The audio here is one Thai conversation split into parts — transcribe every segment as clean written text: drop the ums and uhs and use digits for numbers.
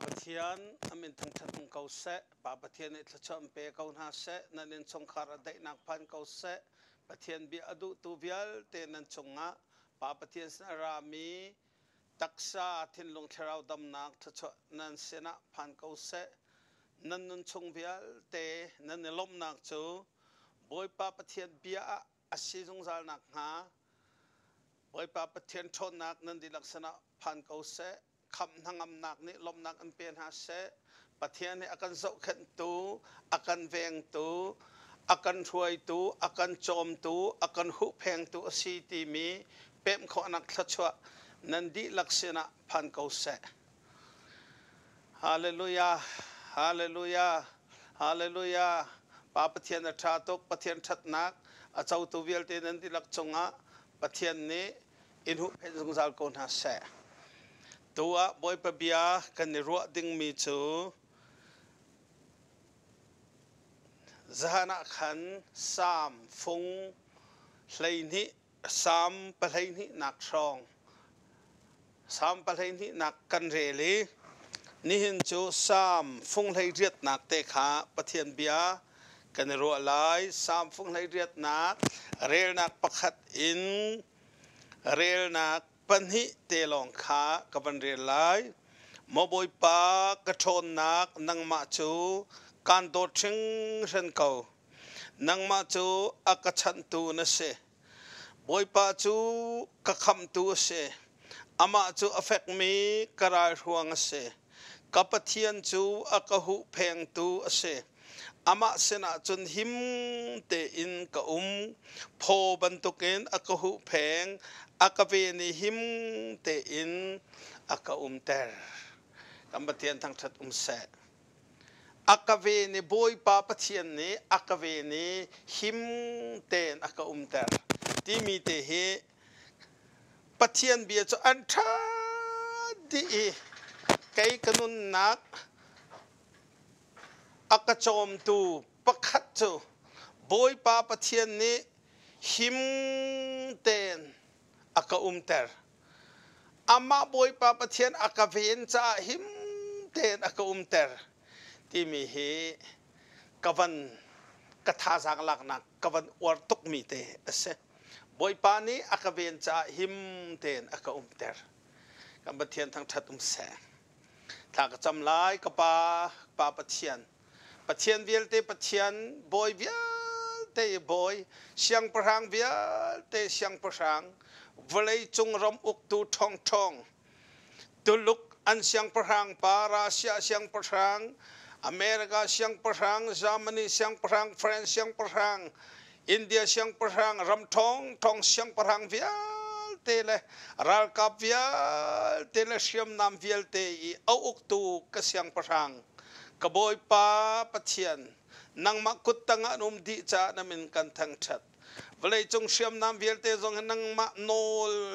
ปะเทียนอเมนทั้งชัดของเขาเสปาปะเทียนในทศมเปกเอาหน้าเสนั่นเองสงคารได้นักพันเขาเสปะเทียนบีอดุตูเวียลเตนันสงะปาปะเทียนสนารามีตักษาทินลงเทราดำนักทศนันเสนาพันเขาเสนั่นนันสงเวียลเตนั่นเนลมนักจูบอยปาปะเทียนบีอาศิจงจานักหาบอยปาปะเทียนชนนักนั่นดีลักษณะพันเขาเสคำทั้งอำนักนี้ลมนักอันเป็นหาเสปะเทียนนี้อาการโศกขันตูอาการเวงตูอาการช่วยตูอาการโจมตูอาการหุบแพงตูสีตีมีเป็นข้อนักทัชวะนันดีลักษณะพันเกษฮาเลลูยาฮาเลลูยาฮาเลลูยาปาปะเทียนชาตกปะเทียนชัดนักอาเจ้าตัวเวลเตนันดีลักษณะปะเทียนนี้อินหุเพนสงสารคนหาเสตัวบอยปะเบียกันในรัวดิ่งมีจูจานักขันสามฟงเลยนี้สามปะเลยนี้นักชองสามปะเลยนี้นักกันเรลีนี่เห็นจูสามฟงเลยเรียดนักเตะขาปะเทียนเบียกันในรัวลายสามฟงเลยเรียดนักเรลนักประคัดอินเรลนักปัญหิเตลองขากับบันเรียนไลมอบอยปากระชนนักนังมาจูการโดดชิงเช่นเขานังมาจูอากาชันตูนเสบอยปาจูกะคำตูเสอามาจูอเฟกมีกระไรห่วงเสกับปะเทียนจูอากาหุเพงตูเสอามาเสนาจนหิมเตอินกะพอบันตุกินอากาหุเพงอากาเวนิหิมเตอินอากาเตอร์กำปะเทียนทั้งชัดเสอากาเวนิบอยปาปะเทียนนี้อากาเวนิหิมเตนอากาเตอร์ที่มีเตเหปะเทียนเบียจอันทาดีไกกนุนนักอากาโจมตูประคัดจูบอยปาปะเทียนนี้หิมเตนอากาเตอร์อามาบอยปาปะเทียนอากาเวนจ้าหิมเตนอากาเตอร์ที่มีเหกวันกทาสังลักนักกวันอวร์ตุกมีเตอเสบอยปานี้อากาเวนจ้าหิมเตนอากาเตอร์กำปะเทียนทั้งชัดแสถ้ากจำลายกับปาปะเทียนปะเทียนเวียลเตปะเทียนบอยเวียลเตบอยเสียงประหังเวียลเตเสียงประหังวลัยจงรำอุกตูทองทองตุลุกอันเสียงประหังปาราเซียเสียงประหังอเมริกาเสียงประหังเยอรมนีเสียงประหังฝรั่งเสียงประหังอินเดียเสียงประหังรำทองทองเสียงประหังเวียลเตเลรัลกับเวียลเตเลเสียมนามเวียลเตอีเอาอุกตูก็เสียงประหังกบอยปาปะเทียนนังมากุตตังอนุมดีจานามินกันทั้งชัดเวลาจงเชื่อมน้ำเวียลเตจงนังมาโน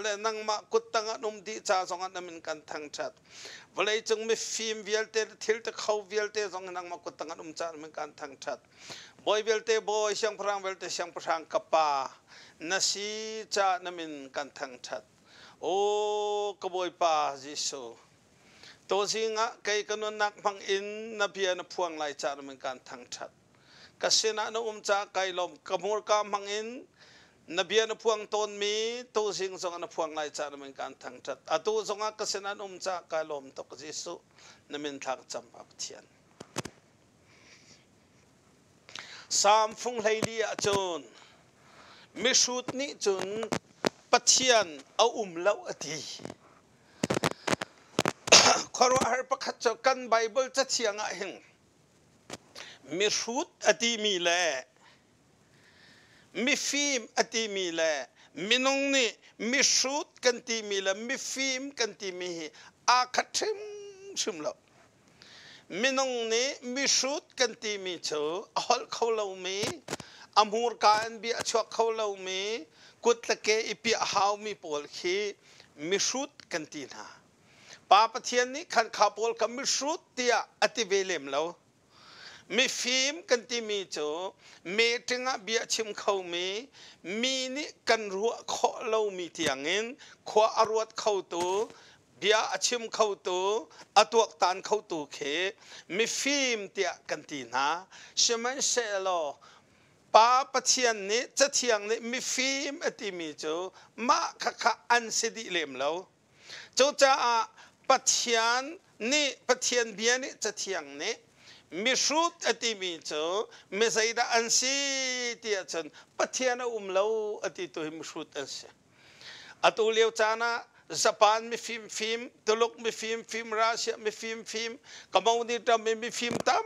เลนังมากุตตังอนุมดีจาจงนามินกันทั้งชัดเวลาจงมีฟิล์มเวียลเตทิลตะเขาเวียลเตจงนังมากุตตังอนุมจานามินกันทั้งชัดบอยเวียลเตบอยเสียงพรังเวียลเตเสียงพรังกับปานาซีจานามินกันทั้งชัดโอ้กบอยปาจิโซตัวสิงะไกกันนนักพังอินนับเพียนพวงไลจานเหมือนกันทั้งชัดกษณะนจ่าไกลมกมูลกามพังอินนับเพียนพวงตนมีตัวสิงสงนพวงไลจานเหมือนกันทั้งชัดอตัวสงะกษณะจ่าไกลมตกจิสุนมินทักจำปักเทียนสามฟงไลลีอาจนมิชุดนี้จนปัจเจียนเอาเล่าอดีขอว่าประคัตจกันไบเบิลจะเชียงอ่ะเองมีชุดอดีมีแลมีฟิล์มอดีมีแลมีนงนี่มีชุดกันตีมีแลมีฟิล์มกันตีมีอาคัดชิมแล้วมีนงนี่มีชุดกันตีมีเจอฮอลเขาเล่ามีอมูร์การบีอชวกเขาเล่ามีกุตละเกอีปีหาวมีปอลขีมีชุดกันตีน่ะปาปะเทียนนี้ขันขาปอลกับมิชุดเตียอติเวเลมแล้วมีฟิล์มกันที่มีโจเมติงะเบียชิมเขามีนี่กันรัวข้อเรามีเทียงเงินข้ออรวดเข้าตัวเบี bia achim khau tu atuak tan khau tu khe mi phim tia kantina sheman selo pa pathian ni chathiang ni mi phim ati mi chu ma kha an sidi lem lo chu cha pathian ni pathian bia ni chathiang ni mi shrut ati mi chu mi zaida an si tia chun pathian lo ati tu mi shrut an se atu leo chana Japan mi film tuluk mi film Russia mi film kamau ni tam mi film tam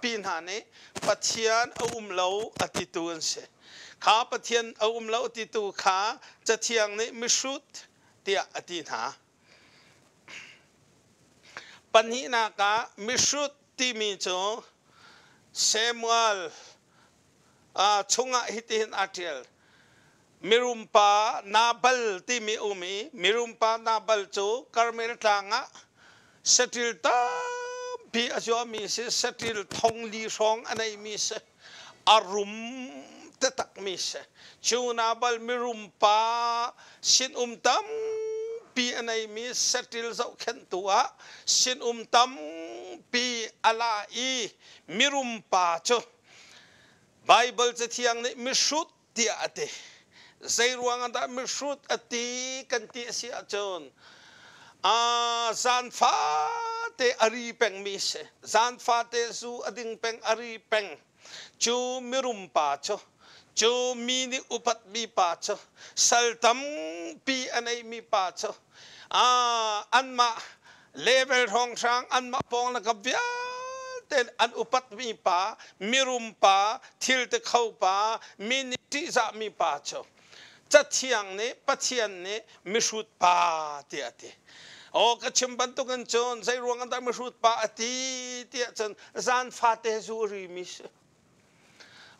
pin hane pathian lo atituan se kha pathian lo atitu kha chathiang ni mi shrut tia atin ha panhi na ka mi shrut ti mi cho Samuel chunga hitin atel mirumpa nabal ti mi umi mirumpa nabal chu karmel tanga setil ta bi ajo mi se setil thong li song anai mi se arum te tak mi se chu nabal mirumpa sin tam pi anai mi setil zau khen tua sin tam pi ala i mirumpa chu Bible che thiang ni mi shrut ti ate zai ruang anda mi shrut ati kan ti si achon zan fa te ari peng mi se zan fa te zu ading peng ari peng chu mirum pa cho chu mi ni upat mi pa cho sal tam pi anai mi pa cho anma level hong sang anma pong na kabya ten an upat mi pa mirum pa thil te khau pa mi ti za mi pa cho chathiang ne pathian ne misut pa ti ati o ka chimban tu kan chon zai ruang an da misut pa ati ti chon zan fa te zu ri mi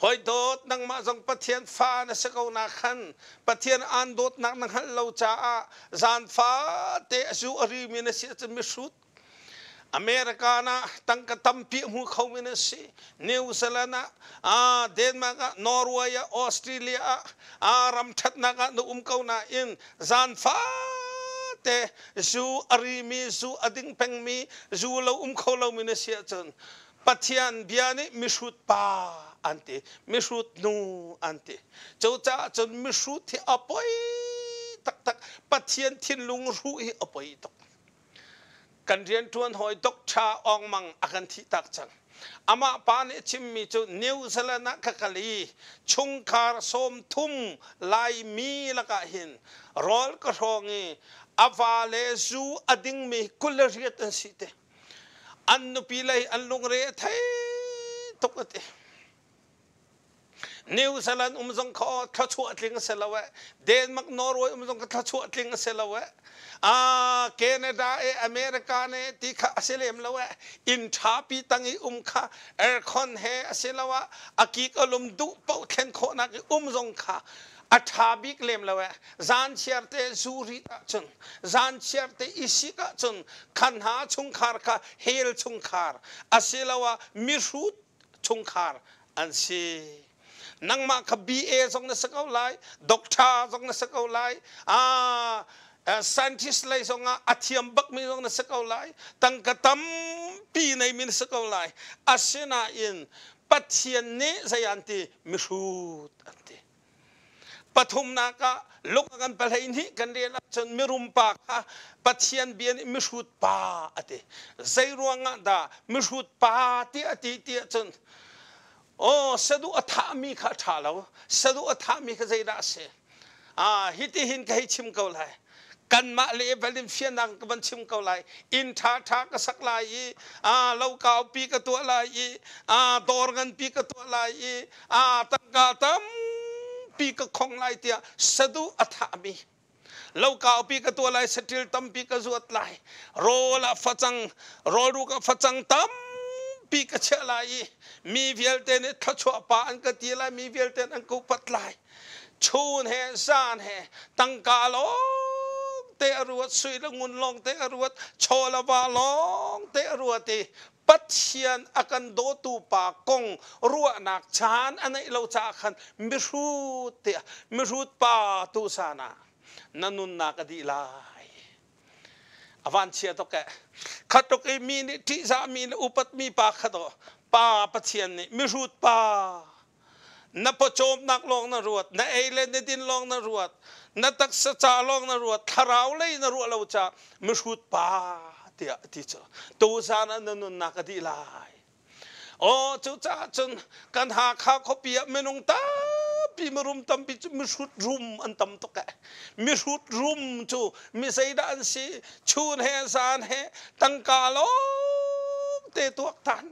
hoi dot nang ma jong pathian fa na se ko na khan pathian an dot nang nang hal lo cha zan fa te zu ri mi na se chen misut America na tangka tampi mu khawin si New Zealand Denmark Norway Australia ram that na ka no kau na in zan fa te zu arimi zu ading pengmi zu lo khau lo min sia chon pathian biani misut pa ante misut nu ante chocha chon misut thi apoi tak tak pathian thin lung ru hi apoi tak kan rian tuan hoi dok cha ong mang akan thi tak chang ama pa ne chim mi chu New Zealand ka kali chungkar som thum lai mi laka hin rol ka rongi avale zu ading mi kulariat an site annu pilai anlung re thai tokate New Zealand umjong kho thachu atling selawa Denmark Norway umjong ka thachu atling selawa Canada America ne tikha aselem lawa in thapi tangi kha aircon he aselawa akik alum du pau khen kho na umjong kha athabik lem lawa zan cherte zuri ta chun zan cherte isika chun khanha chungkhar kha hel chungkhar aselawa mirut chungkhar ansi nangma kha BA jong na sakau lai doctor jong na sakau lai scientist lai zonga athiam bak mi zong na sakau lai tangkatam pi nei min sakau lai asena in pathian ne zayanti misut ante pathum na ka lokagan palhain hi kan rela chon mirum pa kha pathian bian misut pa ate zairuanga da misut pa ti ati ti chon sadu athami kha thalo sadu athami kha zaida se hiti hin kai chim kau lai kan ma le balin fianang ban chim kau lai in tha ka sak lai lo kau pi ka tu lai dorgan pi ka tu lai tangka tam pi ka khong lai tia sadu athami lo kau pi ka tu lai setil tam pi ka zuat lai rola phachang roru ka phachang tam pi ka chalai mi vielten thachwa pa an ka ti lai mi vielten an ko pat lai chun he san he tangka lo te aruat sui la ngun long te aruat chola ba long te aruati pathian akan do tu pa kong ruwa nak chan anai lo cha khan mirut pa tu sana nanun na ka di lai อวันเชียตกแกขัดตกไอมีนี่ที่สามีนี่อุปตมีปากขัดป้าปะเทียนนี่มิรูดป้านับประโจมนักลองนรวดนับเอเลนในดินลองนรวดนับตักษจาลองนรวดทาราวเลยนรวดเราจะมิรูดป้าเดียที่จะตัวสารนั้นนุนนักดีลายโอ้จุจ้าจนกันหาข้าวเขาเปียไม่นงตาปีมรุมตั้มปีมิรุดรุมอันตั้มตกแกมิรุดรุมจูมิใส่ด้านสีชูนเฮสานเฮตั้งกาลงเตตัวตัน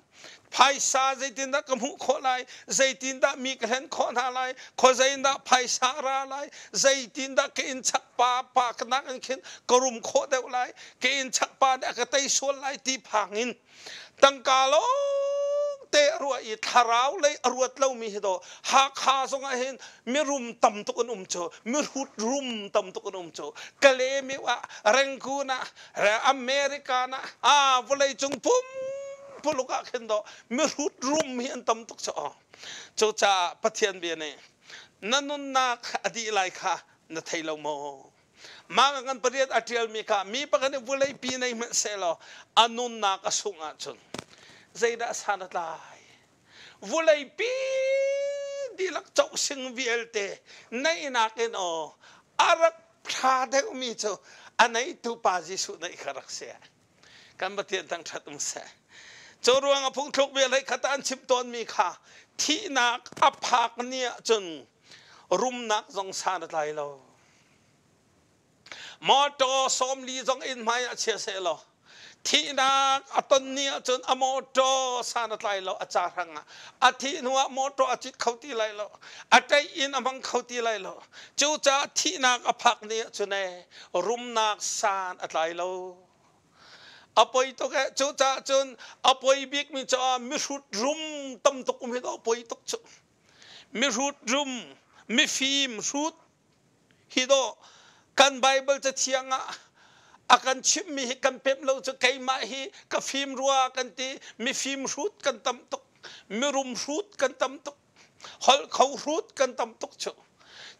ภายซาใจตินดากมุขลายใจตินดามีกระเห็นขอนาลายขอใจตินดาภายซาราลายใจตินดาเกินชักปาปากนักเข็นกรุมโคเดวลายเกินชักปาเด็กเตยส่วนลายตีพังินตั้งกาลงเตะรัวอีทาราวเลยรัวเล่ามีเหตุหากหาสงเห็นมีรุมต่ำตุกันโจมีหุดรุมต่ำตุกันโจกะเลมีว่าเรงกูนะอเมริกานะวลัยจงปุ่มพลุกะเห็นดอมีหุดรุมเห็นต่ำตุกโจจ่าปะเทียนเบียนี่นั่นนุนนักอดีไลค่ะนัทไทยเราโมมากันประเดี๋ยวอาทิตย์มีค่ะมีปะกันวลัยปีในเมสเซลอนุนนักสุงอาจนใจได้สานตายวุ้ยปีดีลักเจ้าสิงวิเอลเตในนักเอ็นอารักพระเดวมีเจ้าอันไหนตุปาจิสุในขรักเสียกันบัดเทียนตั้งชัดตุ้มเสียเจ้ารวงอภุงทุกเวลัยขัดอันชิบตอนมีค่ะที่นักอภากเนี่ยจนรุมนักจงสานตายเรามอโตสมลีจงอินไม่เชื่อเสียเราที่นักอัตเนียจนอโมโตสานไลเราอาจารย์หังอาทินัวโมโตอาจิตเขาตีไลเราอาใจอินอมังเขาตีไลเราจูจ่าที่นักอภักเนียจนเอรุมนักสานไลเราอภัยตกจูจ่าจนอภัยบิ๊กมิจ่ามิรุดรุมตั้มตกมิดอภัยตกจูมิรุดรุมมิฟิมรุดฮิโดกันไบเบิลจะเทียงakan chip mi kan pep lo chu kai ma hi ka film ruwa kan ti mi film shoot kan tam tok mi room shoot kan tam tok hol khau shoot kan tam tok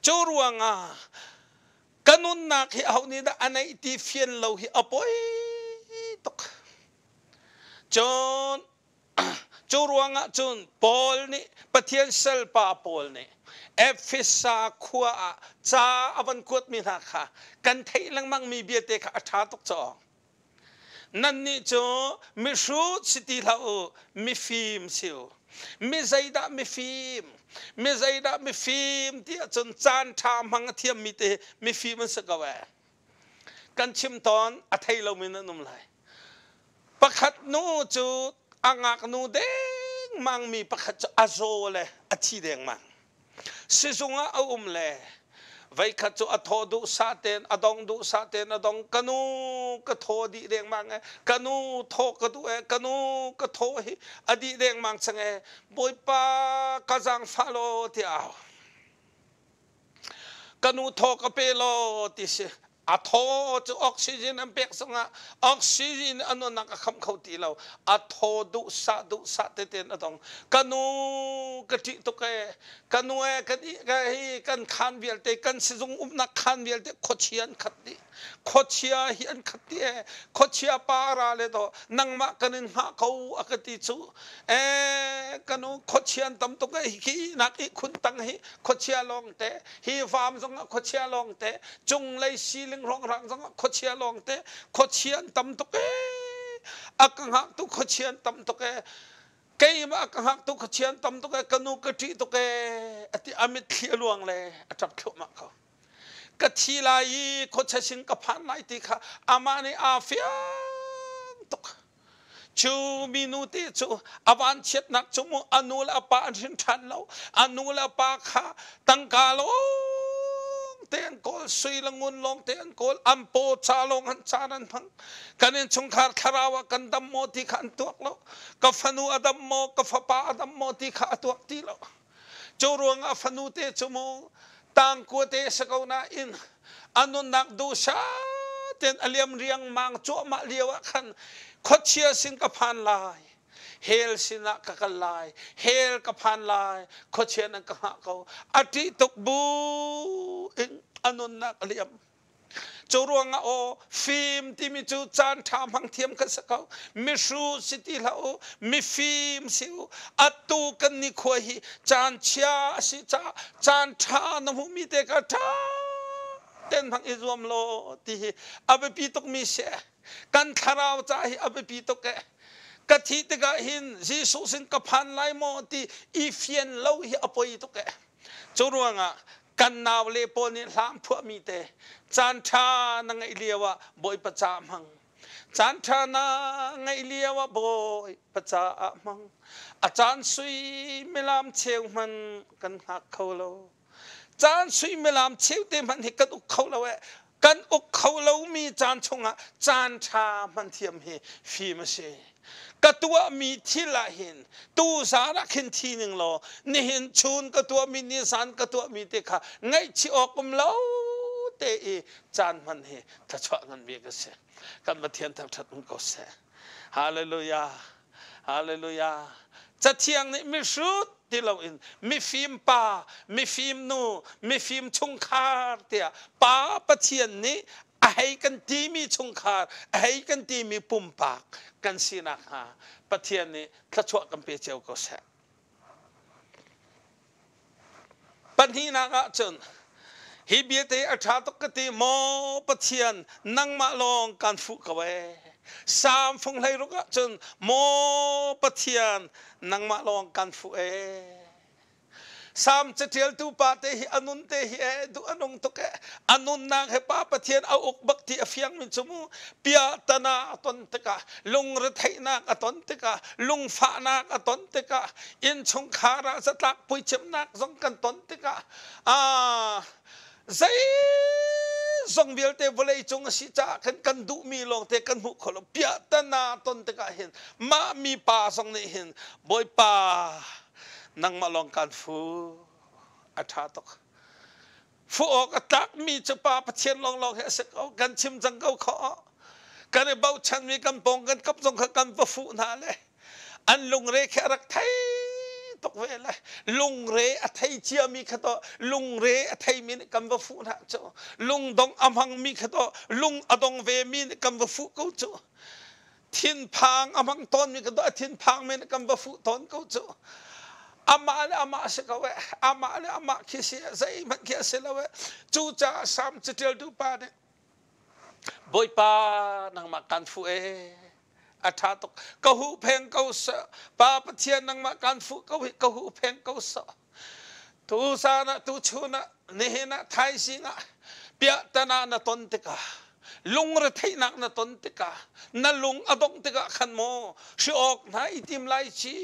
chu ruanga kanun na khi au ni da anai ti fian lo hi apoi tok chon chu ruanga chun pol ni pathian sel pa pol niเอฟิสาขัวจ้าอวันกวดมีนาค่ะกันเทลังมังมีเบียเตค่ะอาชาตกจอนั่นนี่จ้มิสูดสิติลาโอมิฟิล์มสิวมิใจดามิฟิล์มมิใจดามิฟิล์มที่จนจานทามังเทียมมีเตมิฟิล์มมันสกาวกันชิมตอนอาไทยเรามีนั่นนุ่มเลยประคัดนู้จูอ่างกนู้เด้งมังมีประคัดจูอาโซเลยอาชีเด้งมังสิจงเอาเลยไว้ขัดจูอัทดูสาเตนอดองดูสาเตนอดองกันูกะโทดีเรียงมังกันูโทกะดูกันูกะโทฮิอดีเรียงมังสังบอยปากะจังฟาโลที่เอากันูโทกะเปโลที่สิอัทจูออกซิเจนอันเป็กสังออกซิเจนอันนั้นนักคำเขาตีเราอัทดูสาเตนอดองกันูกะทิตุกกันนัวกันขันเวียลเตกันสิจงนักขันเวียลเตโคเชียนขัดดิโคเชียฮิอันขัดดิโคเชียปาราเลโตนังมากันหาเขาอักติจูกันนูโคเชียนตั้มตุกฮินักคุณตั้งฮิโคเชียลองเตฮิฟาร์มจงโคเชียลองเตจงเลยซีลิงร้องรังจงโคเชียลองเตโคเชียนตั้มตุกอักหักตุโคเชียนตั้มตุกเกี่ยมากหักตุกเชียนตั้มตุกกันูกะทิตุกอติอมิตเขียลวงเลยจับเขียวมากเขากะทิลายโคชสิงกับพันไลติค่ะอามานีอาฟิยตุกชูมินุติชูอวันเช็ดนักชูมุอนุลปาชินทันเราอนุลปาค่ะตั้งกาโลเตียนโกลสุยลงุนลงเตียนโกลอัมโปชาลงหันชานันพังกันเองชงคาร์คาราวกันดัมโมติขันตัวเรากัฟนูอดัมโมกัฟปาอดัมโมติขันตัวตีเราจูรวงอฟนูเตจูโมตังกัวเตสกาวนาอินอนุนักดูชาเตียนอเลียมเรียงมังจั่วมาเลียวขันขดเชียสิงกับพันลายเฮลสินะกัลลายเฮลกับพันลายขดเชียนังกับเขาอธิตกบูอิงอนุนักเลียม จูรวงโอฟิล์มที่มีจูจานทำหังเทียมกันสักเขามีสูสิติละโอมีฟิล์มสิวอัตุกันนิควยจานเชียสิจานทานมุมีเตกทาเต้นพังอิจวมโลที่อับปีตกมีเสกันทาราวใจอับปีตกกะทิตกะหินจีสุสินกับพันไลโมตีอีเฟียนเล่าฮิอปอยตกจูรวงกันนาวเลปนิลามพัวมีเตจันทานังไอเลียวะบอยประจามังจันทานังไอเลียวะบอยประจามังอาจารย์สุยเมลามเชียวมันกันหักเขาโลจานสุยเมลามเชียวเตมันเห็นกันอุกเขาโลกันอุกเขาโลมีจานชงะจานทามันเทียมเฮฟีมเชกตัวมีที่ละเห็นตูสาระเห็นทีหนึ่งโลนี่เห็นชูนกตัวมีนิสานกตัวมีเตค่ะไงชิออกกุมเล่าเตะจานมันเฮถ้าชอบกันเบียกเสกันมาเทียนทับทัดมันก็เสฮาเลลูยาฮาเลลูยาจะเที่ยงนี้ไม่สุดที่เราอินมีฟิล์มป่ามีฟิล์มนูมีฟิล์มชงคาร์เตียป่าประเทียนนี้ให้กันทีมีชงคาร์ให้กันทีมีปุ่มปากกันสินักหาประเทศนี้ถ้าช่วยกันเปเจ้าก็แสบปัญหานักจนฮิบิเตอชาตกติโมประเทศนั่งมาลองการฝึกเอาไว้สามฟงไหลรุกจนโมประเทศนั่งมาลองการฝึกสามจะเที่ยวตูปาเตหิอนุนเตหิดูอนุงตุกอนุนนางเหป้าประเทศเอาอุกบักที่อฟยังมินสมูเปียตนาตนตกะลุงรถไนักตนตกะลุงฟ้านักตนตกะอินชงคาราสตักปุยเชมนักสงกันตนตกะใจสงเบียลเตวเลยจงสิจ้ากันดูมีลงเตกันหุขลเปียตนาตนตกะเห็นมามีป่าสงนี่เห็นบอยป่านั่งมาลองการฟูอัฐาตกฟูออกตักมีจะป่าประเทศลองเฮสเอากันชิมจังเขาขอกันเบาชันมีกันปองกันกับจงกันฟูน่าเลยอันลุงเรแค่รักไทยตกเวลาลุงเรอไทยเชียมีขตัวลุงเรอไทยมีกันฟูน่าจ้าลุงดงอมังมีขตัวลุงอดงเวมีกันฟูเขาจ้าทินพังอมังตอนมีขตัวทินพังมีกันฟูตอนเขาจ้าอามาเลยอามาเสกเอาอามาเลยอามาคิดเสียใจมันคิดเสียแล้วจูจ่าสามจะเที่ยวดูป่าเนี่ยบอยป่านั่งมากันฟูอาชาตกกะหูเพงเกาสป่าปะเทียนนั่งมากันฟูกะหูเพงเกาสตูสานะตูชูนะนี่นะไทยสิงะเปียตนานะตนติกาลุงระไทยนักนะตนติกานั่นลุงอดงติกาขันโมชิออกนะอิติมไลชี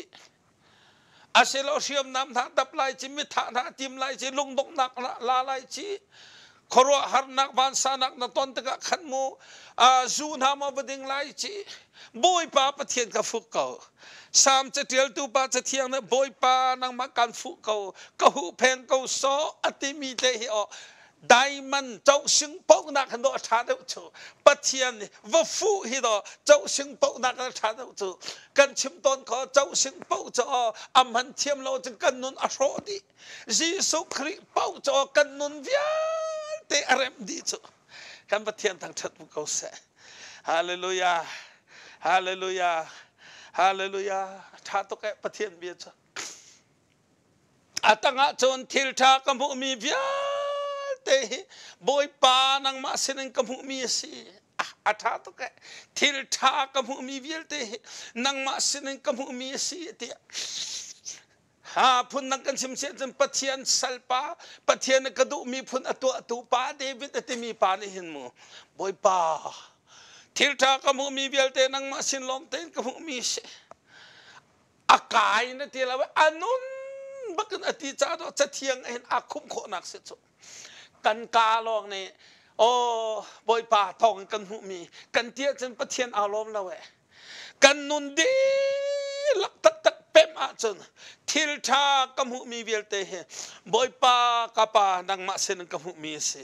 อาเซลเชียมน้ำท่าดับไล่จีมิถาท่าจิมไล่จีลุงดงนักลาไล่จีครัวหานักวันสานักนัตอนตะกะขันมูจูนามาบดิงไล่จีบอยป้าปะเทียนกับฟุกเก่าสามจะเที่ยวตูป้าจะเที่ยงนะบอยป้านั่งมาการฟุกเก่ากะหูเพนเก่าโซอติมีเตหิอได้มันเจ้าสิงปกนักหันโดชาเดวจูปะเทียนว่าฟูฮิโดเจ้าสิงปกนักชาเดวจูกันชิมตอนขอเจ้าสิงปกจออัมหันเทียมเราจึงกันนุนอโรดียิสุคริปกจอกันนุนวิาเตอเรมดีจูกันปะเทียนทางชัดบุกเอาเสฮาเลลูยาฮาเลลูยาฮาเลลูยาชาตุกะปะเทียนเบียจ้ะอาตังอาจนทิลทากมุมีวิาบอยปานังมาเสนกมุมีสิอาชาตุกะทิลทากมุมีวิลเตนังมาเสนกมุมีสิเตพุนนังกันชิมเสียจนปะเทียนสัลปาปะเทียนกระดูมีพุนอตัวปาเดวิดเตมีปานี่เห็นมูบอยปาทิลทากมุมีวิลเตนังมาเสนลองเตนกมุมีสิอากายนั่นที่เราว่าอนุนบักอติจาโดจะเทียงเห็นอาคุมโคนักเสียจกันกาลองนี่โอ้บอยป่าทองกันหูมีกันเทียจนประเทียนอารมณ์แล้วกันนุนดีลักตักเป็มอาจนทิลชากำหูมีเวลเตะบอยป่ากปานังมาเสนกำหูมีสิ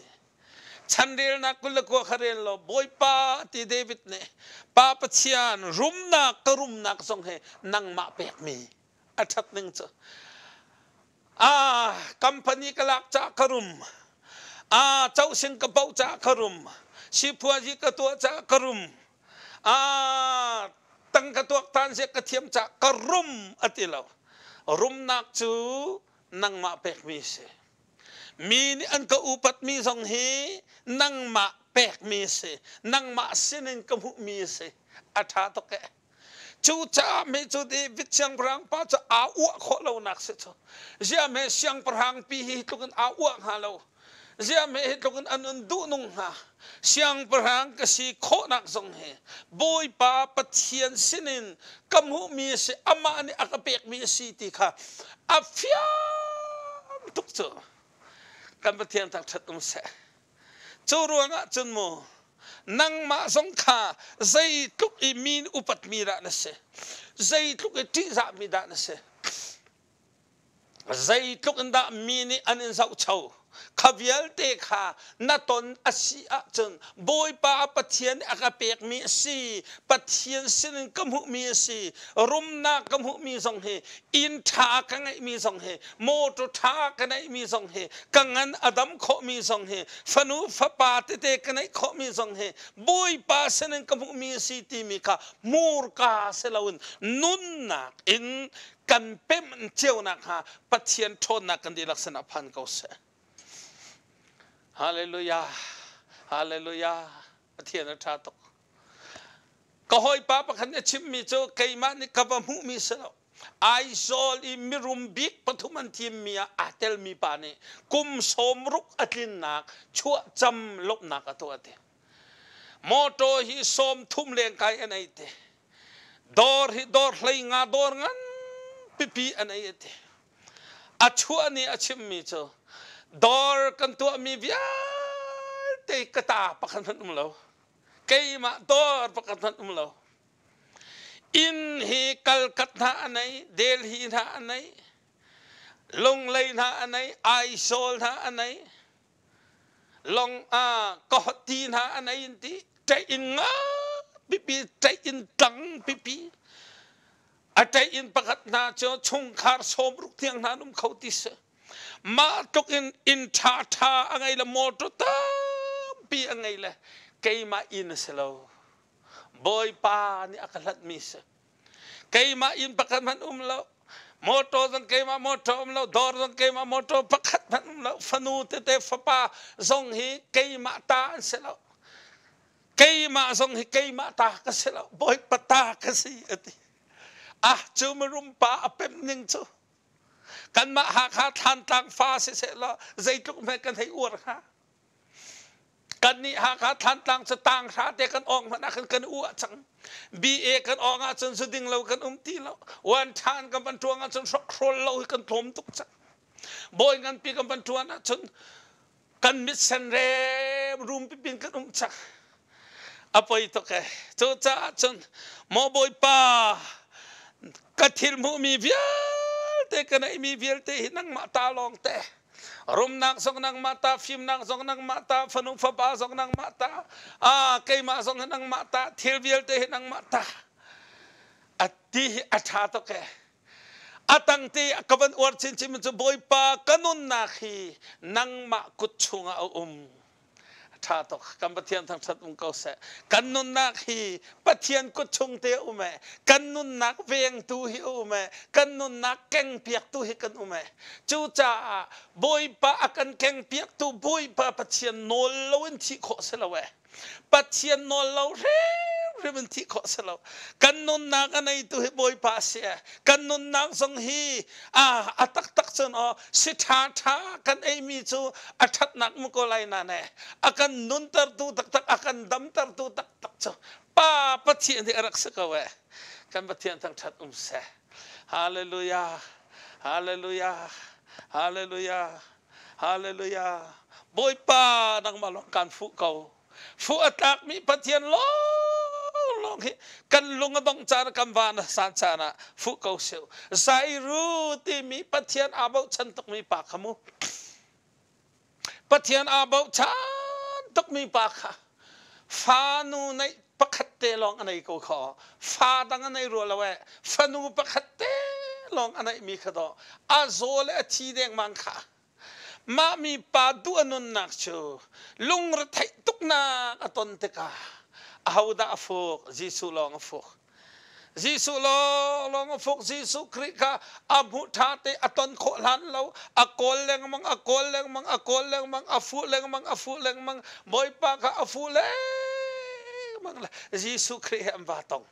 ฉันเรียนนักกุลกัวขเรียนเราบอยป่าที่เดวิดเนี่ยป่าปัจจัยรุมนักรุมนักส่งให้นังมาเปกมีอัชัดหนึ่งจ้ะคัมพานีกลักจากรุม เจ้าสิงกระเป๋าจากกรุมสิพัวจีกระตัวจากกรุมตั้งกระตัวตานเสกกระเทียมจากกรุมอติเลารุมนักจูนังมาเปกมีเสมีนี่อันก็อุปัตมีสองเฮนังมาเปกมีเสนังมาสินินกมุมีเสอัฐาตกแกจูจ้าไม่จูดีวิจังพรังป้าจะอาอ้วกเขาเราหนักเสียเจ้าไม่เสียงพรังปีฮิตุกันอาอ้วกฮาเราเจ้าไม่ฮิตุกันอันนั้นดูนุ่งฮะเสียงพรังก็สีโคนักสงเฮบุยป้าปะเทียนสินินกมุมีเสอามานี่อากาเปกมีสีติค่ะอาฟิยามทุกตัวกันปะเทียนตักชัดอุ้มเสจูรวงอ่ะจนโมนังมาสงขาใจทุกอิมีนอุปัตมีระนั่นเสใจทุกอิทิจามีระนั่นเสใจทุกอินดามีนี่อันนี้เจ้าเช่าขวิลเตค่ะนัตนอาศิอาจนบอยป้าปะเทียนอากาเปกมีสีปะเทียนสินกมุมีสีรุมนากมุมีสองเฮอินทากันไงมีสองเฮโมตุทากันไงมีสองเฮกังงันอดัมขมีสองเฮฟนุฟปาเตเตกันไงขมีสองเฮบอยป้าสินกมุมีสีที่มีค่ะมูรกาเสลาวนนุนนักอินกันเป็นเจ้านักฮะปะเทียนทนนักกันดีลักษณะพันเก้าเสฮาเลลูยาฮาเลลูยาเทียนชาตกก็หอยป้าปะคันชิมมีโจเกยมานิกับมุมีเสลไอโซลอิมิรุมบิกปฐุมันทีมีอาเตลมีปานีกุมสมรุกอัตินนักชั่วจำลบนักตัวเตโมโตฮิสมทุ่มเลงกายอันไหนเตดอร์ฮิดอร์เลยงาดอร์งันปิปีอันไหนเตอาชั่วนี่อาชิมมีโจดอร์กันตัวมีวิญเตกตาปะกันทันเราเกยมาดอร์ปะกันทันเราอินฮีกัลกัตนาอันไหนเดลฮีนาอันไหนลงเลยนาอันไหนไอโซลนาอันไหนลงกอตีนาอันไหนอินทีใจอินงาปิปีใจอินตังปิปีใจอินปะกันนาเจ้าชงคาร์สมรุกเทียงนานุ่มเขาติสมาตุกอินทาทาอะไรละโมตุตาปีอะไรละเกยมาอินเสลาบอยปานี่อากัดมิสเกยมาอินปักมันเราโมโตสังเกยมาโมโตเราดอร์สังเกยมาโมโตปักมันเราฟนูเตเตฟปาซงฮีเกยมาตาเสลาเกยมาซงฮีเกยมาตาก็เสลาบอยปตาก็สิจูมรุมปาเป็นหนึ่งจูกันมาหาขาทานต่างฟ้าเสร็จแล้วใจทุกแม่กันให้อวดค่ะกันนี่หาขาทานต่างสตางค์ชาแต่กันออกมานะกันอวดจังบีเอกันออกอาจนสุดิงเรากันตีเราวันทานกันบรรทวงอาจนสักครเรากันถมทุกจังบอยกันปีกันบรรทวงอาจนกันมิสันเรรุมปีปินกันจังapa itu ke cuaca aja mau boy pa katil mu mi vial te kena mi vial te hinang mata long te rum nang song nang mata film nang song nang mata fanu faba song nang mata kay ma song nang mata til vial te hinang mata ati atha to ke atang te kaban or chin chim chu boy pa kanun na khi nang ma kutchungaชาตกกันปะเทียนทางชัดมุงเกาเสกันนุนนักฮีปะเทียนกุชงเตอุเมกันนุนนักเวียงตูฮิอุเมกันนุนนักแกงเปียกตูฮิกันอุเมจูจ่าบอยปะกันแกงเปียกตูบอยปะปะเทียนโนลวินทิโคเสลาเวปะเทียนโนลเรวินทิโคเสลากันนุนนักอันไหนตูฮิบอยปะเสียกันนุนนักทรงฮีอัตักตักจนสิทาทากันไอมีจูอัตัดนักมุกไลนาเน่akan nun tertu tak tak akan dam tertu tak tak so pa pathian di arak sakawe kan pathian tang that se haleluya haleluya haleluya haleluya boy pa nang malong kan fu kau fu atak mi pathian long kan lung dong chana kan van san chana fu kau seu sai ru ti mi pathian abau chan tok mi pa kamu pathian abau chanตกมีปากค่ะฟ้านูในปักเตลองอันไหนก็ขอฟ้าดังอันไหนรัวละเวฟ้านูปักเตลองอันไหนมีขดออาโซและทีแดงมังค่ะ มามีปาดูอนุนนักชูลุงระไทตุกนักอตนเตกาเอาดาฟุกจิสุลองฟุกจิสุลองฟุกจิสุคริกาอาบุธาเตอตนโคลันเราอากอลเลงมังอากอลเลงมังอากอลเลงมังอาฟูเลงมังอาฟูเลงมังบอยปากาอาฟูเลงมังละจิสุคริอัมบาตอง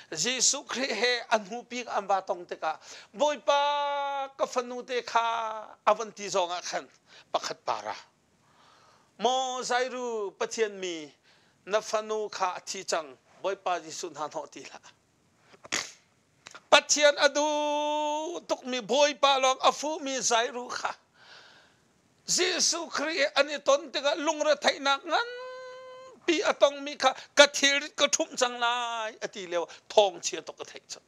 Yesus Kristus anhupi amba tong teka boy pa kafanu teka avanti zonga khan pakhat para mo zairu pathian mi na fanu kha thi chang boy pa Yesus han ho ti la pathian adu tuk mi boy pa long afu mi zairu kha Yesus Kristus ani ton teka lungra thaina nganปีอตองมีค่ะกะเทียริกระทุ่มจังลายอติเลวทองเชียตกกระเทยจัง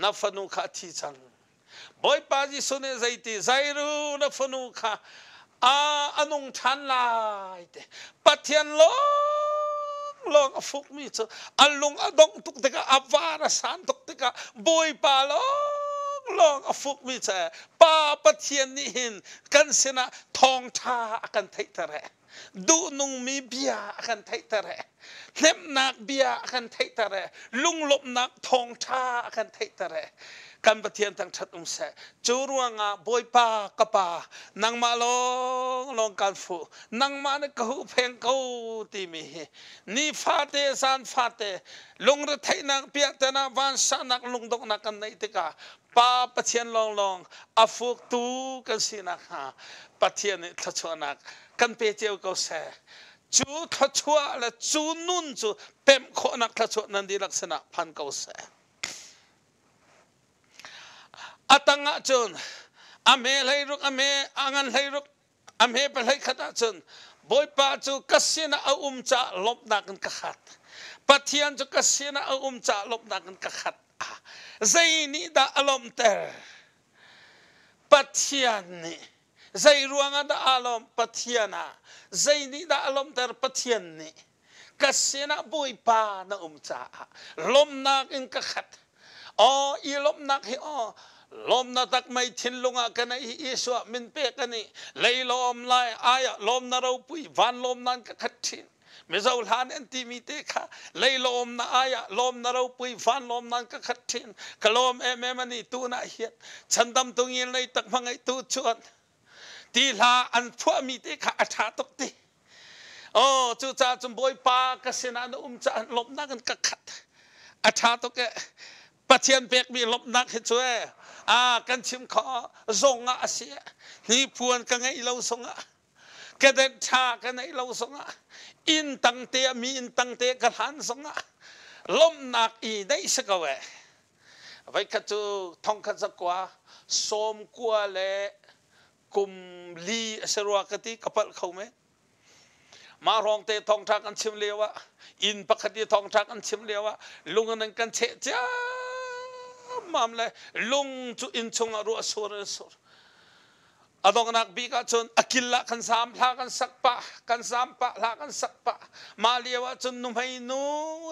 นับฟนุค่ะที่จังบอยปาจิสุเนใจตีใจรู้นับฟนุค่ะอนงทันลายเตปัทเทียนลองฟุกมีจ้ะอันลงอดงตุกเตกะอวารสานตุกเตกะบอยปาลองฟุกมีจ้ะป้าปัทเทียนนี่เห็นกันเสนะทองทากันเทยตะแรดูนุงมีเบียกันไทยตะเรเล็บนักเบียกันไทยตะเรลุงลบนักทองชากันไทยตะเรกันปะเทียนตั้งชัดเสจูรวงบอยปากะปานังมาลองกันฟูนังมาเนกหูเพงกูตีมีนี่ฟาเตซานฟาเตลุงระไทยนักเบียแต่นาวันสานักลุงดกนักกันในติกาป้าปะเทียนลองอาฟุกตูกันสินักฮะปะเทียนทัชวนักกันเปเจียวก็แสจูทัชวะและจูนุนจูเป็มขนักทัชวะนันดีลักษณะพันก็แสอัตังะจนอเมลัยรุกอเมอังันลัยรุกอเมเป็นลัยขัดจนบอยป้าจูกัสเซนะอุมจ่าลบนักกันขัดปะเทียนจูกัสเซนะอุมจ่าลบนักกันขัดใจนี้ดาอารมณ์เตอร์ปะเทียนนี่ใจรวงada alam patianaใจนี้ดาอารมณ์เตอร์ปะเทียนนี่กัสเซนะบอยป้านะจ่าลมนักกันขัดอีลมนักลมนักไม่ทิ้งลงกันอีสวะมินเปกันนี่เลยลมไล่อายลมนาเราปุยวันลมนั้นก็ขัดทิ้งไม่เจ้าหลานเอ็นตีมีเตค่ะเลยลมนาอายลมนาเราปุยวันลมนั้นก็ขัดทิ้งกลมมันนี่ตัวน่าเหี้ยฉันดำตรงนี้เลยตักมังไอตัวชวนตีลาอันพวกมีเตค่ะอาชาตกตีจู่จ้าจมบอยปากเสนานุจ่าลมนักกันก็ขัดอาชาตกปะเทียนเปกมีลบนักเห็นช่วยกันชิมขอส่งเสียนี่พวนกันไงเราส่งกันเดินชากันไงเราส่งอินตังเตมีอินตังเตกันหันส่งลมนักอีได้สักเวไว้ขจูทองขัดสักว่าสมกัวเล่กุมลีสรัวกติกปัลเขาไหมมารองเตทองทักกันชิมเลวะอินปกติทองทักกันชิมเลวะลุงนั่งกันเชจ้ามามเลยลุงจูอินชงรัวสุรอดองนักบีกจนอกิลละกันสามลากันสักปะกันสามปะลากันสักปะมาเลียวจนนุ่มให้นู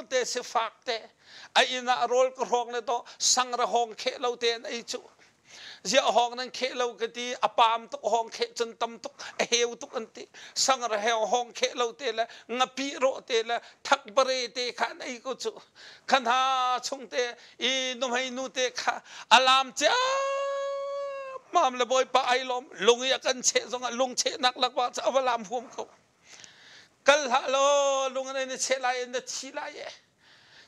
เตสิฟักเตไอ้น่ารอลกรองเลยโตสังระหงเขลาเตนไอ้จูเจ้าห้องนั้นเขลากตีอปามตุกห้องเขจนตำตุกเฮวตุกอันตีสังระเฮวห้องเขลาเตละงปีโรเตละทักบริเตขันไอ้กุจูขันหาชงเตอีนุ่มให้นูเตค่ะอารามจ้ามามละบอยปะไอลมลุงอยากกันเชะสงลุงเชะนักลักว่าจะเอาลามพวมเขากัลฮัลโหลลุงอะไรเนี่ยเชะไรเนี่ยชีไร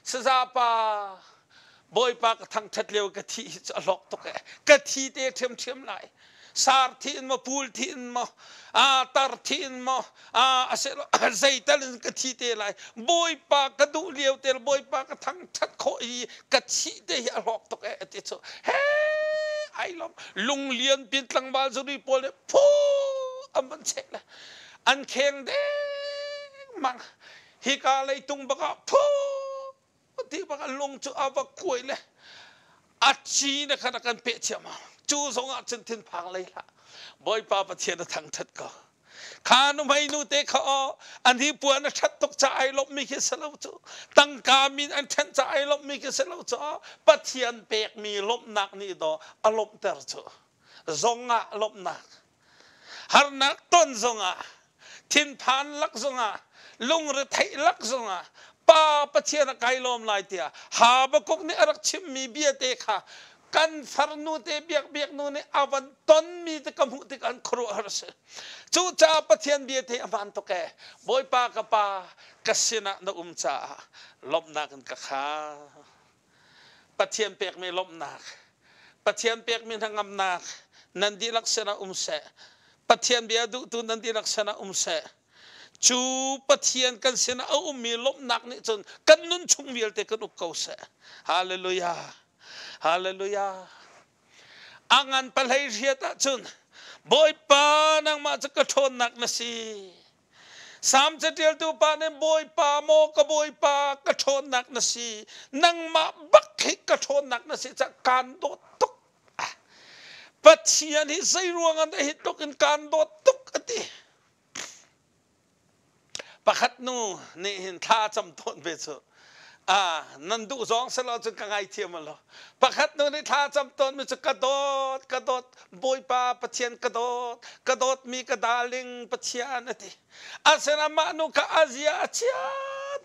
สซาปาบอยปากทางทัดเลี้ยวกะทิจะหลอกตกกะทิเตะเทียมไหลสาร์ทินมาปูลทินมาตาร์ทินมาเสร็จใจตันกะทิเตะไหลบอยปากกระดูเลี้ยวเตะบอยปากทางทัดโคอีกะทิเตะหลอกตกเตะเฮ้ไอ้ลมลุงเลียนปิดลังบาลสุริโพลพูมันเช็คละอันเข่งเด้มังฮิกาเลยตุงบักพูที่บักลงจูอาบักคุยเลยอาชีนะขณะกันเปะเชียมาจูสงอาจนทิ้งพังเลยละบอยป้าประเทศทางทัดก็ขานุไม่นูเตะเขาอันที่ปวนทัดตกใจลบมีแค่สลบจูตั้งกามีอันทันใจลบมีแค่สลบจูประเทศเปกมีลบหนักนี่ดออารมณ์เตอร์จูสงอาลบหนัก har nak ton zonga tin phan lak zonga lung re thai lak zonga pa pathian kai lom lai tia ha ba kok ni arak chim mi bia te kha kan farnu te biak nu ne avan ton mi te kamu te kan khru har se chu cha pathian bia te avan to ke boy pa ka pa kasina na cha lom na kan ka kha pathian pek me lom na pathian pek me ngam na nan di laksana se pathian bia du tu nan di laksana se chu pathian kan sena mi lom nak ni chun kan nun chung wil te kan up kau se hallelujah hallelujah angan palai riata chun boy pa nang ma ka thon nak na si sam chatel tu pa ne boy pa mo ka boy pa ka thon nak na si nang ma bak hi ka thon nak na si cha kan do tuk pathian hi sai ruangan hi tuk in kan do tuk ati pakhat nu ni hin tha cham ton be chu nan du zong selo chu ka ngai thiam lo pakhat nu ni tha cham ton mi chu kadot boy pa pathian kadot mi ka darling pathian ati asena ma nu ka azia chia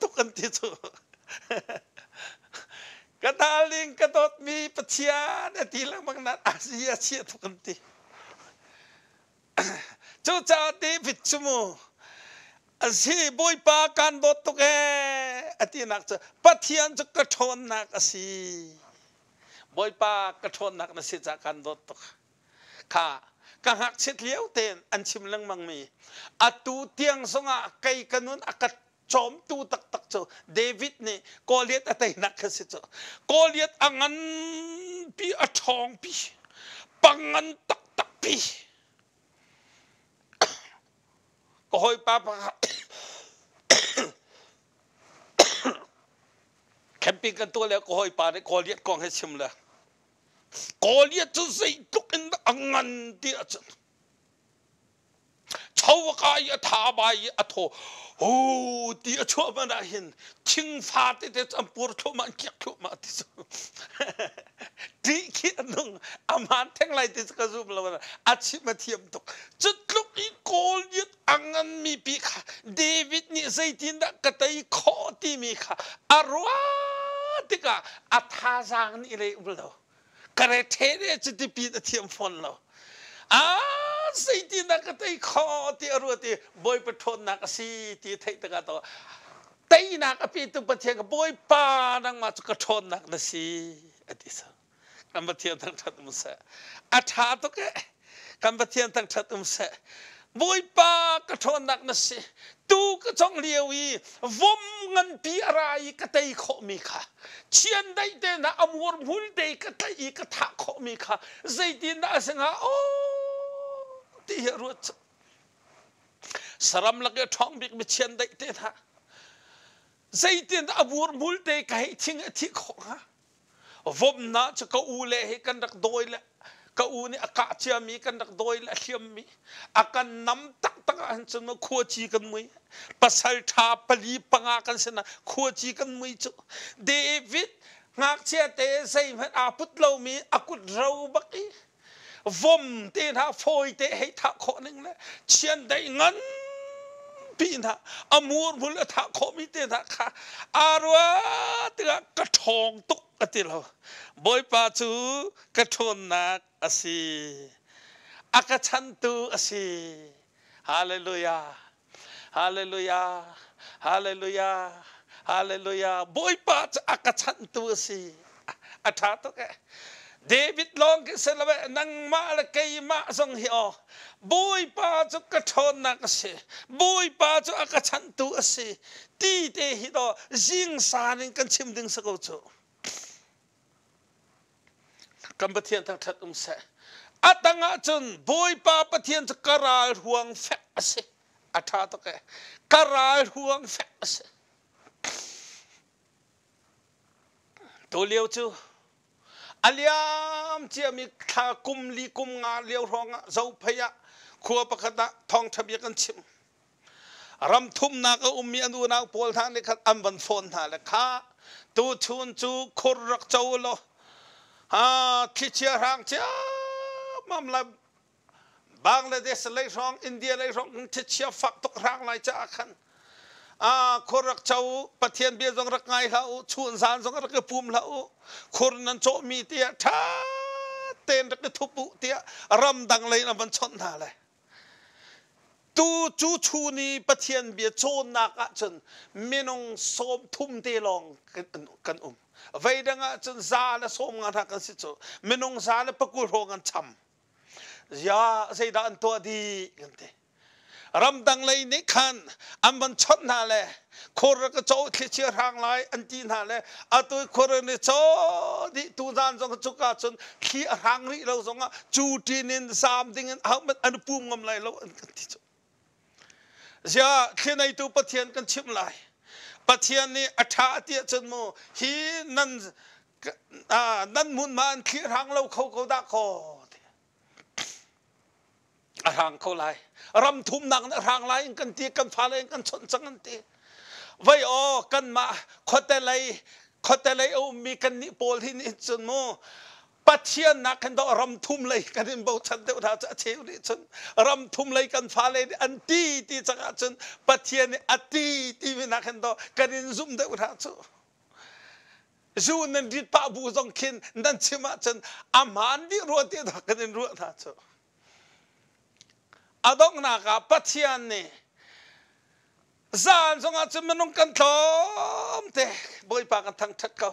tu kan ti chu ka darling kadot mi pathian ati lang mang na azia chia tu kan ti chu cha ti bit chu mu asi boy pa kan dot to ke ati nak cha pathian chu ka thon nak asi boy pa ka thon nak na si cha kan dot to kha ka hak chit liau ten an chim lang mang mi atu tiang songa kai kanun akat chom tu tak chu david ne koliat atai nak ka si chu koliat angan pi athong pi pangan tak pi ko hoi pa camping kan to le ko hoi pa ne ko liat kong he sim la ko liat chu sei tuk in angan ti ach chau ka ya tha ba ya atho o ti acho ma na hin ching fa te te am pur tho man kya kyo ma ti ti ki nung aman theng lai ti ka zu la achi ma thiam tok chutluk I ko liat angan mi pi kha david ni zaitin da ka tai kho ti mi kha arwa tika atha jang ni le ulo kare the chi ti pi da thiam phon lo zaitin da ka tai kho ti arwa ti boy pa thon na ka si ti thai ta ka to tai na ka pi tu pa the ka boy pa nang ma ka thon na na si ati sa kam thiam thang that mu sa atha to ke kam thiam thang that mu sa boy pa ka thon nak na si tu ka chong liawi vom ngan pi arai ka tai kho mi kha chian dai te na amur mul dei ka tai ka tha kho mi kha zaitin na sanga o ti ru saram lage thong bik mi chian dai te tha zaitin amur mul dei ka hi thing thi kho ha vom na cha ka u le he kan dak doi le ka u ni aka chia mi kan dak doi la hiam mi akan nam tak tak an chun kho chi kan mui pasal tha pali panga kan sena kho chi kan mui chu david ngak chia te sei phat a put lo mi akut rau baki vom te na foi te hei tha kho ning le chian dai ngan pi na amur bul tha kho mi te na kha arwa te ka thong tuk atilo boy pa chu ka thon nak asi aka chantu asi hallelujah hallelujah hallelujah hallelujah boy pa chu aka chantu asi atha to ke david long ke selawe nang ma la kai ma song hi o boy pa chu ka thon nak asi boy pa chu aka chantu asi ti te hi do jing sa ning kan chim ding sa ko chu kam pathian thang that se atanga chun boy pa pathian karal huang fe ase atha to ke karal huang fe ase to leo chu aliam chia mi tha kum li kum nga leo ronga zau phaya khua pakhata thong thabi kan chim ram thum na ka ummi anu na pol thang le khat am ban phone tha le kha tu chun chu khur rak chau lo thi chia rang chia mam la บางละเดสเลยร้องอินเดียเลยร้องที่เชียฝักตกร่างไรจะขันคนรักเจ้าประเทศเบียร์จงรักไงเขาชวนสารจงรักกระปุ่มเขาคนนั้นโจมีเตียท่าเต้นรักทุบุเตียรำดังเลยนะมันชนหาเลยตูจูชูนีประเทศเบียร์โจนักจนไม่นงสมทุ่มเตลองกันไว้ดังจนซาและสมงานทางกันสิโจไม่นงซาและประกุโรงกันช้ำยาใส่ด่านตัวดีกันเตรำดังเลยนี่ขันอันมันชนหาเลยคนรักโจที่เชื่อทางไรอันจีนหาเลยตัวคนนี่โจดิตูจานจงจุกาจนขี้ทางนี้เราจงจูจีนินสามดิ่งเอามันอนุภูมิงำไรเราอันกันที่โจเจ้าที่ในตัวประเทศกันชิมไรประเทศนี้อัฐาเตียจนโมฮีนั่นมุนมันขี้ทางเราเขาด่าคอทางเขาไล่รำทุ่มหนักทางไล่กันตีกันฟ้าเลยกันชนสังกันตีไว้กันมาขดแต่เลยมีกันนิโพลที่นี่จนโมปัจเจียนนักกันต่อรำทุ่มเลยกันเป็นบ่าวชันเดียวท่าจะเชี่ยวดิจนรำทุ่มเลยกันฟ้าเลยอันตีที่จังจนปัจเจียนนี่อันตีที่วินักกันต่อกันเป็นซุ่มเดียวท่าจูนั่นดิป้าบูจงคินนั่นชิมาจนอามันดิรัวที่ท่ากันเป็นรัวท่าจูอดงนักปัจเจียนนี่จานจงอาจจะมันต้องกันทอมเตะบ่อยปากกันทั้งทักเขา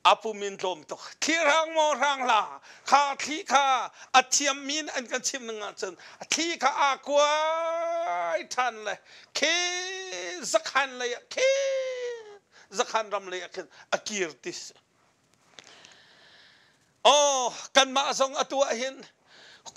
อาปูมินลมตกที่ร่างมอร่างลาข้าที่ข้าอาเทียมมินอันกันชิมนึงอาจารย์ที่ข้าอากวายทันเลยเคสักขันเลยเคสักขันรำเลยกันอากิรติสกันมาส่งตัวเห็น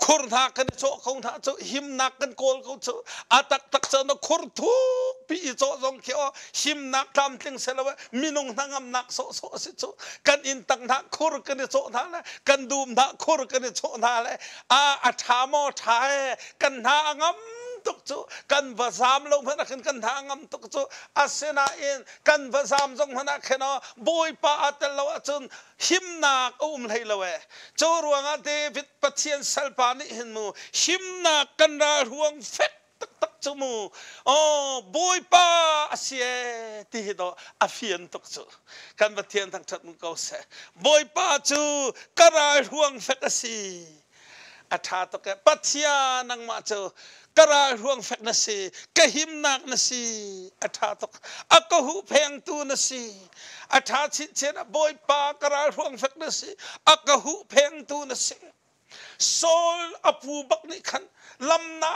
คนทักกันโจของทักโจหิมนักกันโกลเขาโจอาตักเจอนคนทุกปีโจจงเขียวหิมนักทำถึงเสร็จแล้วมีนงทางอำนักโซสิโจกันอินตังทักคนกันโจท่าเลยกันดูมทักคนกันโจท่าเลยอาถามอทายกันทางำตุกโจกันภาษามลงพนักกันทางำตุกโจอาเซนาอินกันภาษามจงพนักขณะบุยป้าอัตลวะจนหิมนักเลยละเวโจรวงเดวิดปัจเจียนสัลปานิเห็นมูหิมนักกันราหวงเฟกตักจมูบุยป้าเสียที่เหตุอาเฟียนตุกโจกันปัจเจียนทั้งชัดมุกเอาเสบุยป้าจูกันราหวงเฟกสีอาชาตกปัจเจียนังมาจูกระไรห่วงเฟกนั่นสิกะหิมนักนั่นสิอาชาตกอากหูเพงตูนั่นสิอาชาชิเชนบอยปากระไรห่วงเฟกนั่นสิอากหูเพงตูนั่นสิโซลอภูบักนี่ขันลำนา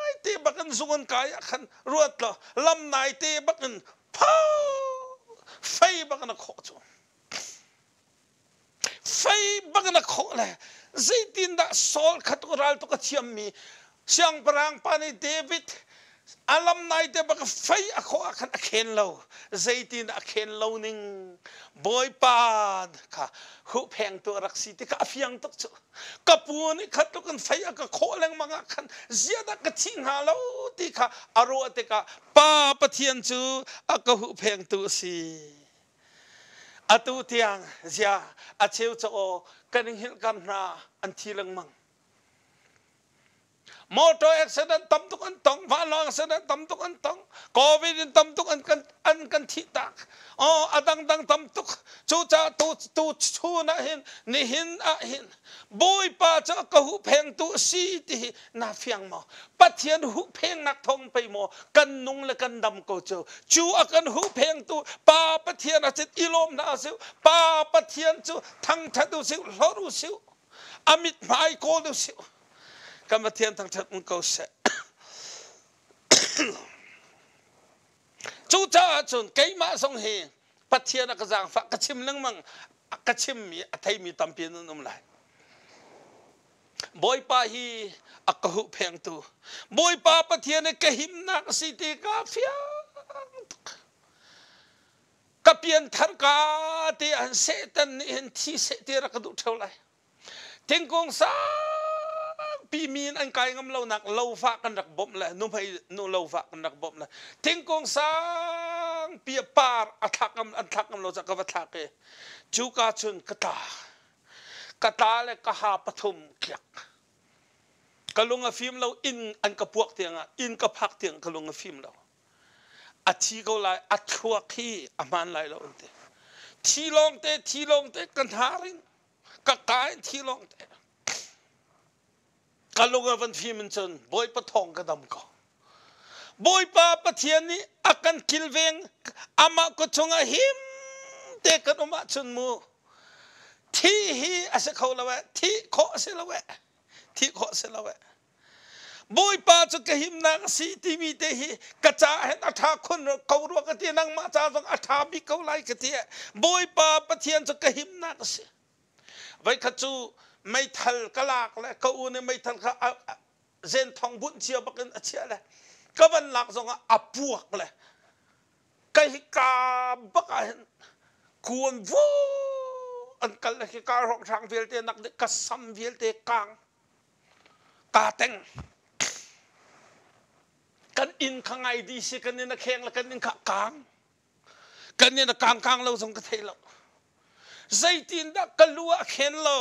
ยเตบักันสุกันกายขันรวดละลำนายเตบักันพ้าไฟบักันนักโคจรไฟบักันนักโคเลยใจดินดาโซลขัดกรัลตุกเทียมมีเสียงปรางปานิเดวิดอาลัมนายเดบักไฟอโคอาคันอเคนเลวใจดินอเคนเลวนิงบอยปานค่ะหุบแพงตัวรักสีที่ข้าเฟียงตุกจูกับปูนี่ขัดตุกันไฟอากาโคแรงมังคันเสียดกระทิงหาเลวที่ข้าอารมณ์ที่ข้าป้าปะเทียนจูอากาหุบแพงตัวสีอตุเตียงเสียอาเชียวโจกันหิลกันนาอันทีลังมังมอเตอร์อุบิเหตุตั้มตุกันตองฟ้าลองอุบิเหตุตั้มตุกันตองโควิดตั้มตุกันกันที่ตักดังตั้มตุกจูจ้าตูชูนะหินนี่หินหินบุยป้าจะกะหุเพงตุสีที่น่าเฟียงมาปัจเจียนหุเพงนักท่องไปมอกันนุ่งและกันดำก็เจอจูอากันหุเพงตุป้าปัจเจียนอาจจะอิลมน่าสิวป้าปัจเจียนจูทั้งทัดูสิวลอรูสิวอามิดไมโคดูสิวกันมาเทียนทั้งชัดมุนเขาเสจูจ้าจนไกมาส่งเฮปัจเจียนก็จางฝักกระชิมนึงมังกระชิมมีอัฐมีตั้มเปียนนุ่มไหลบอยป้าฮีอักหุเพงตูบอยป้าปัจเจียนก็หิมนักสิติกาเฟียกเปียนทาร์กาที่อันเสตันเห็นที่เสตีรักดูเท่าไรทิ้งกงซาปีมีนอันไกลงำเราหนักเราฝากกันรักบ่มเลยนุ่มให้นุ่มเราฝากกันรักบ่มเลยทิ้งกงสังเปียปาร์อัฐกำเราจะกวัฏเกจูกาชุนกตาเลยกหาปฐุมเกียก กะลงอะฟิล์มเราอินอันกระพวกเตียงอ่ะอินกระพักเตียงกะลงอะฟิล์มเราอาชีเขาไล่อัดชัวขี้อามันไล่เราอันเตทีลองเตกันหาริงกะกายทีลองเตกะลงอะวันฟิล์มมันจนบอยปะทองกระดำก็บอยปาปะเทียนนี้อากันกิลเวงอามาก็ชงอะหิมเตกันออกมาจนมูที่ฮีอาศัยเขาละเวที่ขอเสละเวที่ขอเสละเวบอยปาจุกหิมนางสีทีวีเตหีกระจาเห็นอัฐาคนเขารัวกตีนังมาจาตงอัฐาบิเขาไล่กตีบอยปาปะเทียนจุกหิมนางสีไว้ขจูไม่ทัลกลากเลยเขาอุนไม่ทัลเขาเซนทองบุญเชียวบักกันเชียเลยก็วันหลักสงอับพวกเลยไก่กาบักเห็นควรวูอันกันเลยการรองทางเวลเตนักเด็กกัสซัมเวลเตกางกาเต็งกันอินข้างไงดีสิกันนี่นักแข่งแล้วกันนี่ขากางกันนี่นักกางเราส่งกระเทยเราใจตีนดักกันลัวเข็นเรา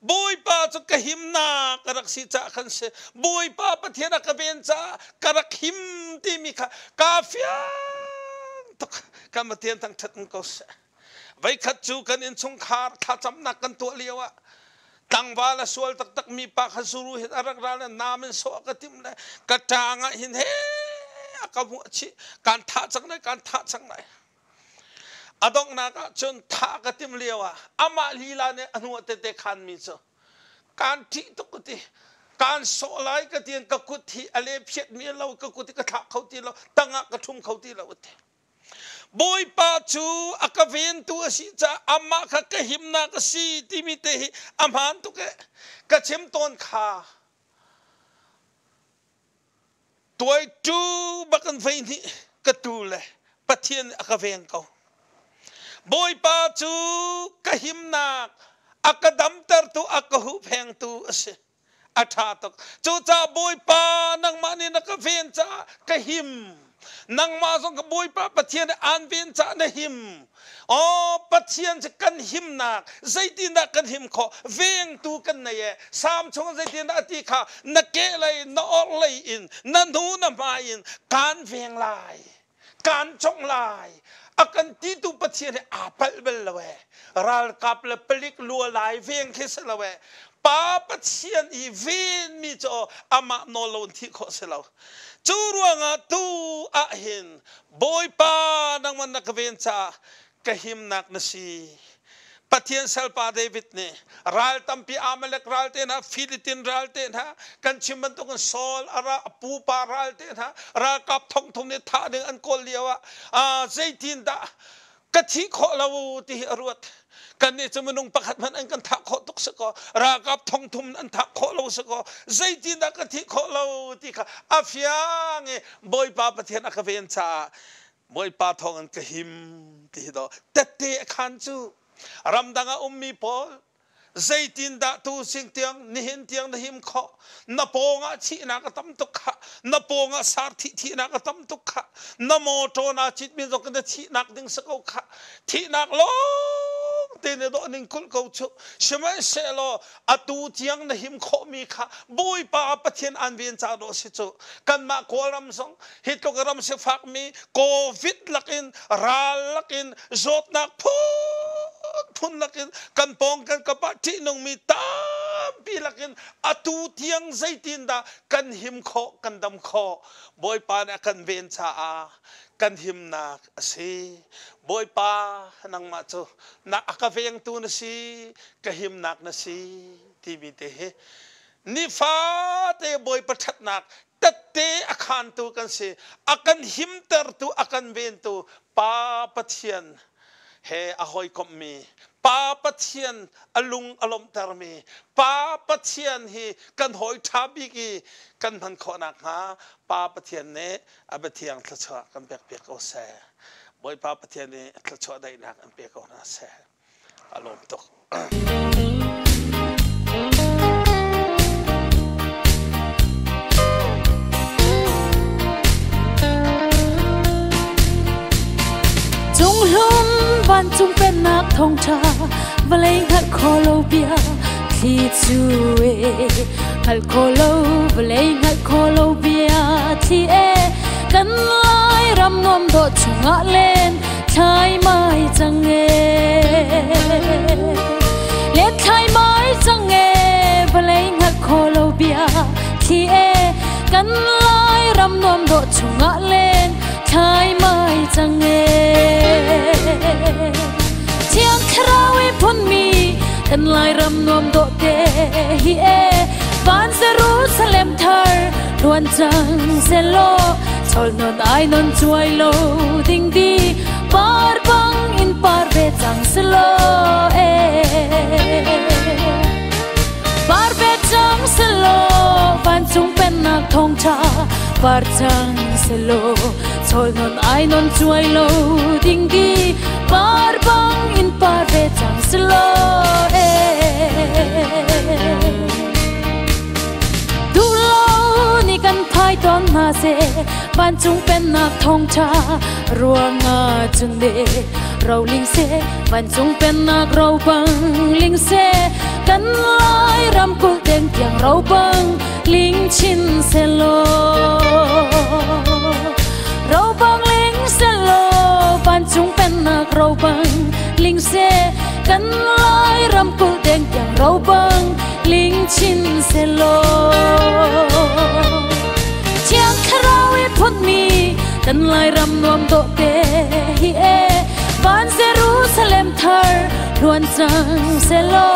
บุยป้าจะกระหิมนากระรักสิจ่าขันเสบุยป้าปะเทียนกระเบนจ่ากระรักหิมที่มีกาเฟียตุกกำมาเทียนทั้งชัดมันก็เสไว้ขัดจูกันอินสงขารถ้าจำนักกันตัวเลี้ยวะตั้งวาละสวลตักมีปากสุรุหิตอารักราเลยนามันโซกติมเลยกระจางหินเฮกำหัวชีการท่าจังไหนการท่าจังไหนอดองนักจนท่ากติมเลี้ยวะอามาลีลาเนี่ยอนุวัตเตขันมิโซการที่ตุกติการโซไลกติยนกกุฏิอะไรเพียรมีเรากกุฏิกระทะเขาตีเราตั้งกระทุ่มเขาตีเราเตบอยป้าจูอากาเวนตัวสิจ้าอามาขะกะหิมนากสีที่มีเตหิอามันตุกะกะเชมต้นขาตัวจูบักันไฟนี่กะตูเลยปะเทียนอากาเวนเขาบอยป้าจูกะหิมนักอากาดัมเตอร์ตัวอากาหูแพงตัวเสอาชาตกจูจ้าบอยป้านังมานี่นักเวนจ้ากะหิมนังมาส่งกบอยป้าปะเทียนอันเวียนจ้าเนหิมอ๋อปะเทียนจะกันหิมนักใจตีนักกันหิมขอเวียงตูกันเนยสามชงใจตีนักตีขานักเกลัยนักอลัยอินนันหูนับมาอินการเวียงลายการจงลายอากันตีตูปะเทียนอาเปิลเบลเวรัลกับเลปลิกลัวลายเวียงคิสลเวป้าปะเทียนอีเวียนมีจ่ออามาโนลนที่ขอเสลาจูรวงตูอาหินบอยป้านังมันนักเวนจ้ากะหิมนักนสีปะเทียนเซลปาเดวิดเนี่ยรัลตัมปีอาเมเลกรัลเตนะฟิลิตินรัลเตนะกันชิมันตุกันโซลอาราปูปารัลเตนะรากับทงทงเนี่ยท่าหนึ่งอันโกเลียวใจตินดากะทิขอเราที่อรวดกันเนี่ยจะมันงประคัดมันอันกันทักขอตุกสกอรากับทองทุมอันทักขอเราสกอใจตินดากะทิขอเราที่ค่ะอาฟยางเงบอยป้าปะเทียนอักเวนชาบอยป้าทองอันกะหิมที่ดอเตเตขันจูรำดังมีพอลใจตินดาตูสิงเตียงนิหินเตียงนหิมขอนปงอาชีนักตั้มตุกขนปงอาสารที่นักตั้มตุกขนโมโตนาจิตมีตกันที่นักดึงสกุขที่นักโลเตนโดนิงคุลเขาชุใช่ไหมเสลออตูเตียงนหิมขมีขบุยป้าปะเทียนอันเวียนจาโดสิจูกันมาโคลำสงฮิตกรำเสฟักมีโควิดลักินราลักินโจดนักพุนลักินกันปองกันกบที่นงมีตามปีลักินอตูเทียงใจตินดากันหิมขอกันดำขอบอยป้าเนี่ยกันเวียนจากันหิมนักสิบอยป้านังมาจูนักอากาเวียงตูนสิกันหิมนักนสิที่มีเตะนิฟ้าเตะบอยประทัดนักตัดเตะอาคารตูกันสิอากันหิมเตอร์ตูอากันเวียนตูป้าปะเทียนเฮอหอยคอมมีป้าปะเทียนอลุงอลมเตอร์มีป้าปะเทียนฮีกันหอยทับบิกีกันพันขอนักหาป้าปะเทียนเน่อเบเทียงทะชะกันเปียกเปียกเอาแซ่บอยป้าปะเทียนเน่ทะชะได้นักกันเปียกเอาหน้าแซ่อารมณ์ตกวันจุงเป็นนักท่องชาวันเลยหัดคอโลเบียที่จูเอ hal kholo vlei ngal kholo bia thi e kan lai ram nom do chunga len thai mai chang e le thai mai chang e vlei ngal kholo bia thi e kan lai ram nom do chunga len thai mai chang e chiang khrawi phun mi kan lai ram nom do te hi e van Jerusalem thar luan chang se lo chol non ai non chuai lo ding di par bang in par ve chang se lo e par ve chang se lo van chung pen nak thong cha par chang se lo chol non ai non chuai lo ding di par bang in par ve chang se lo e kan phai ton na se ban chung pen nak thong cha ruanga chun de rau ling se ban chung pen nak rau bang ling se kan lai ram kul teng tiang rau bang ling chin se lo rau bang ling se lo ban chung pen nak rau bang ling se kan lai ram kul teng tiang rau bang ling chin se lo chiang khrawi phun mi kan lai ram nom do te hi e van Jerusalem thar luan chang se lo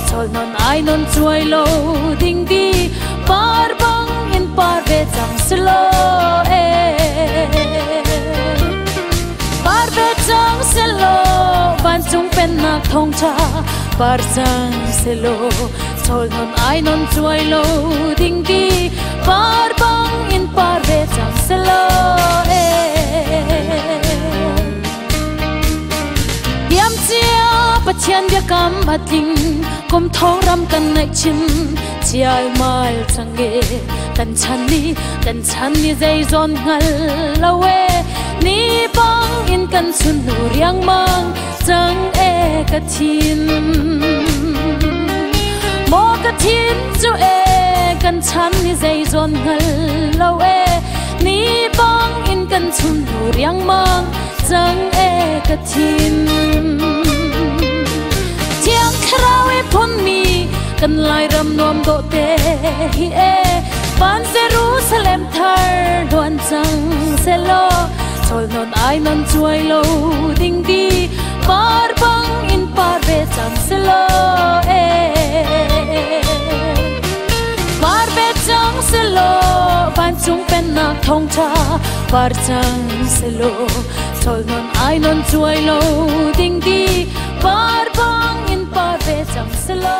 chol non ai non chuai lo ding di par bang in par ve chang se lo e par ve chang se lo van chung pen nak thong cha par chang se lo chol non ai non chuai lo ding di par bang in par ve chang se lo e yam chia pathian bia kam bating kom thong ram kan nai chin chial mal change kan chan ni zai zon ngal lawe ni bang in kan chun nu riang mang chang e ka thin mo ka thin chu e kan chan ni zai zon ngal lawe ni bang in kan chun nu riang mang chang e ka thin chiang khrawi phun mi kan lai ram nom do te hi e van Jerusalem thar luan chang se lo chol non ai non chuai lo ding di par bang in par ve chang se lo e par ve chang se lo van chung pen nak thong cha par chang se lo chol non ai non chuai lo ding di par bang in par ve chang se lo